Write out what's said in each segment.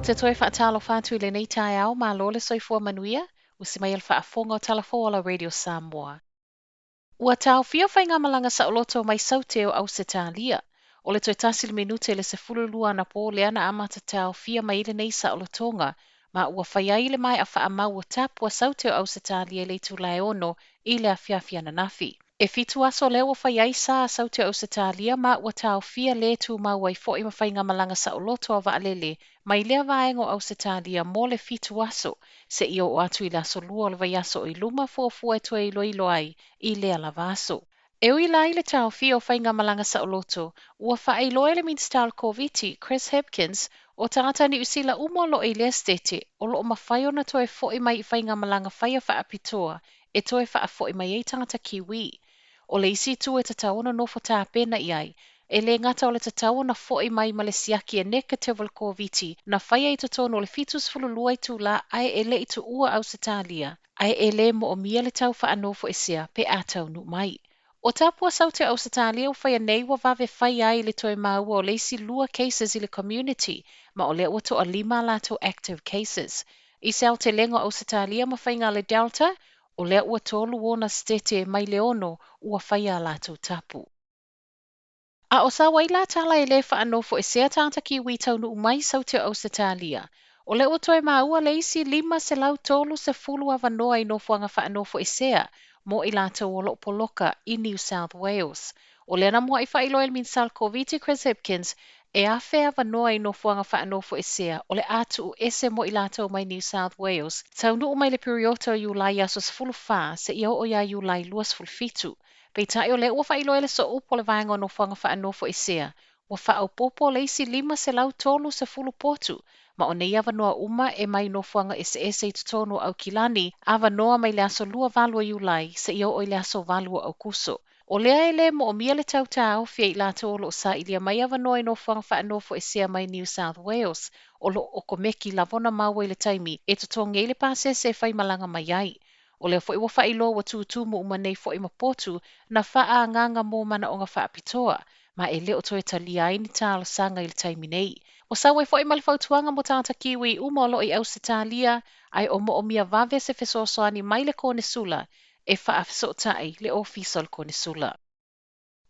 te toi whaatalo whātui le nei tae au mā lole soifua manuia, usi mai al whaafonga o talafo ala Radio Samoa. Ua taofia faigamalaga saoloto mai Saute o Ausetalia. O le toi tasi le minute le se fululua na po le ana amata taofia mai le nei saolotonga, ma ua whaiai le mai a Faamau o tapu a Saute o Ausetalia le tulae ono i le afiafia na nafi. E fitu aso leo whaiai sa Saute o Ausetalia ma ua taofia le tu mau ai fo ima faigamalaga saoloto a vaalele mai lea vaenga o Ausetalia mo le fitu aso se io o atu i la solua o le vaiaso i luma fuafua e toe ilo ai i lea lavaso. E ui lai le taofia o faigamalaga saoloto, ua whaailoa le Minista al Koviti, Chris Hipkins, o tangata ni usila umo lo i le estete, o lo o mawhai ona toe fo'i mai i faigamalaga whaia whaapitoa, e toe wha fo'i mai e tangata kiwi. O le isi tu e tataona nofo tā pena i ai, e le ngata o le tataona fo'i mai ma le siaki e neka te wal Koviti, na whaia i tatono o le fitus fululua i tu la ai e le i tu ua Ausetalia, ai e le mo o mia le tau wha anofo e sea pe a tau nu mai. O tapua Saute Ausetalia o whaia nei wa vave whai ai le toi maua o leisi lua cases i le community, ma o le ua to a 5 lato active cases. I seo te lengo Ausetalia ma whainga le Delta, o le ua tolu ona stete mai le ono ua whaia lato tapu. A o sa waila tala e le whaanofo e sea tangata ki witau nu umai Saute Ausetalia. O le ua toi maua leisi 5 se lau tolu se fulu avanoa i nofuanga whaanofo e sea, mo i lato o lo poloka i New South Wales. O le ana mua i whailo el min sal Koviti Chris Hipkins, e a whea vanoa i nofuanga whaanofo e sea, o le atu o ese mo i lato mai New South Wales, tau nu umai le perioto i ulai asos fulu wha se i o ia i ulai luas fulu fitu. Pei tai o le ua whailo ele so upo le vaenga o nofuanga whaanofo e sea, ua faaopoopo leisi 5 se lau tolu se fulu potu, ma o nei avanoa uma e mai nofuanga ese i tutono au kilani, avanoa mai le aso lua valua iulai se i o le aso valua au kuso. O lea ele mo o mia le tau tau fia i la tolo o sa ilia mai avanoa i nofuanga whaanofo e sea mai New South Wales, o lo o komeki lavona maua i le taimi e tutonga i le pasese e faimalanga mai ai. O lea fo'i wa whailo wa tutumu uma nei fo'i mapotu na wha nganga mō mana o ngā whaapitoa, ma e leo toe talia ai ni tālo sanga i le taimi nei. O sawa e fo'i malifautuanga mo tangata kiwi uma o lo i Ausetalia, ai o mo o mia vave se fesootai mai le kone sula, e fesootai le ofisa le kone sula.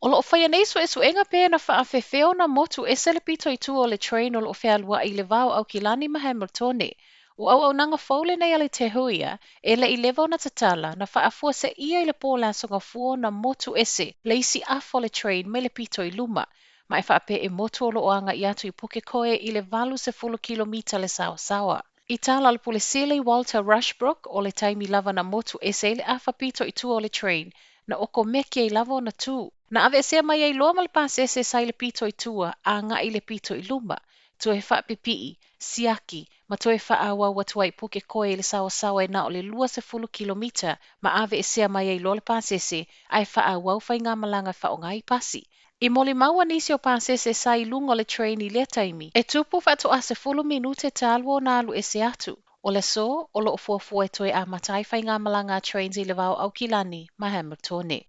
O lo whaia nei Suesue pe na faafefeo na motu e se le pito i tu o le train o lo whea lua i le vau au kilani ma Hamiltone. O au nanga faule nei ale te huia, e le i levo na tatala na faafuasei ia i le pōla songa fuo na motu ese, le isi afo le train me le pito i luma, ma e whaape e motu o lo oanga i atu i puke koe i le valu se fulu kilomita le sawa. I tala le pulesile Walter Rushbrook o le taimi lava na motu ese le afa pito i tu o le train, na oko meke i lava na tu. Na ave sea mai ai loa mal pasese sai le pito i tua a nga i le pito i luma, tu e whaapipii, siaki, ma toe whaawa watua i puke koe i le sawa e na o le lua se fulu kilomita, ma ave e sea mai ai loa le pasese, ai whaawa u faigamalaga whaongai pasi. I moli maua nisi o pasese sai lungo le train i le taimi, e tupu whatu a se fulu minute talwo na alu e se atu. O le so, o lo o fuafua e toe a matai faigamalaga trains i le vau au kilani, ma Hamiltone.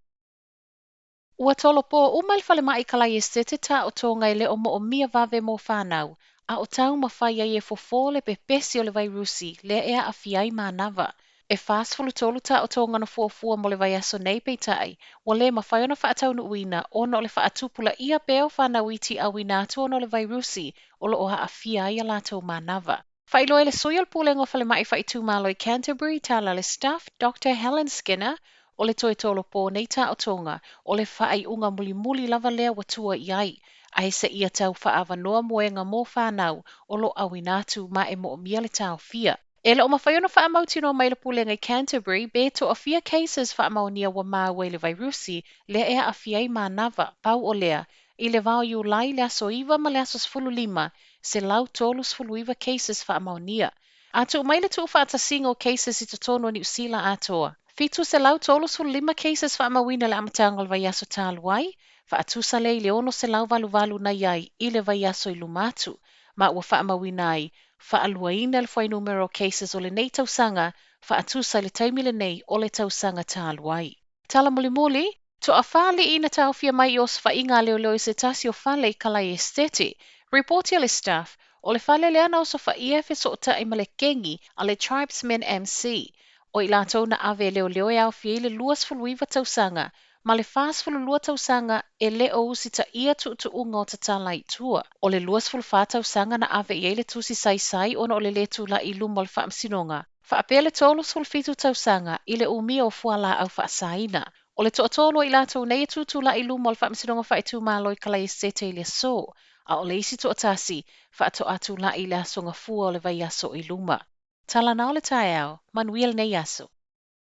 Ua Tolopo umal fale mai I Kalaiesetete taotoga i le o mo o mia vave mo fanau, a o tau mawhai ai e fofole pe pesi o le vairusi, le ea a fiai manava. E fāsfulu tolu taotoga na fuafua mo le vaiaso nei peitai, wa le mawhai ona whaatau nu uina, ona o le whaatupula ia peo fanau iti a winatu ona o le vairusi, o lo oha a fiai a lato manava. Whailo ele soial pulengo fale mai whaitu malo I Canterbury tala le staff Dr. Helen Skinner, o le toi Tolopo nei taotoga, o le whaai unga muli lava lea watua I ai, ai se ia tau whaava noa moenga mō whanau, o lo awinatu ma e mo o mia le taofia. E le o mawhaiona whaamautino mai le pulenga I Canterbury, be to a fia cases whaamaunia wa maua le vairusi, le ea a fiai manava, pau o lea, I le vau iulai le aso iwa ma le aso sfulu 5, se lau tolu sfulu iwa cases whaamaunia. Atu mai le tu whaatasingo cases I totono ni usila atoa. Fitu se lau tolu sfulu 5 cases whaamawina le amatango le vaiaso taluai, whaatusa le I le ono se lau valu na iai I le vaiaso I lumatu, ma ua whaamawina ai, whaaluaina le whai numero cases o le nei tausanga, whaatusa le taimile nei o le tausanga taluai. Tala muli, to a whale ina taofia mai os whainga leoleo se tasi o whale I Kalaiesetete, reporti le staff, O le whaleleana o so whaia fesootai ma le kegi a le Tribesmen MC. O I lātou na ave leoleo e au fie le 2 tausanga, ma le 2 tausanga e le o usi ta ia tuutuunga o ta tala I tua. O le 2 tausanga na ave I le tusi Saisai ona o le letu la I lumo le whaamsinonga. Whaapea le 3 tausanga I le umia o fuala au whaasaina. O le to'atolo I lātou nei e tutu la I lumo le whaamsinonga whaetu malo I Kalaiesetete I le so. A o le isi to tasi, whaato atu la I le asonga fua o le vai aso I luma. Tala nao le tae au, manuia le nei aso.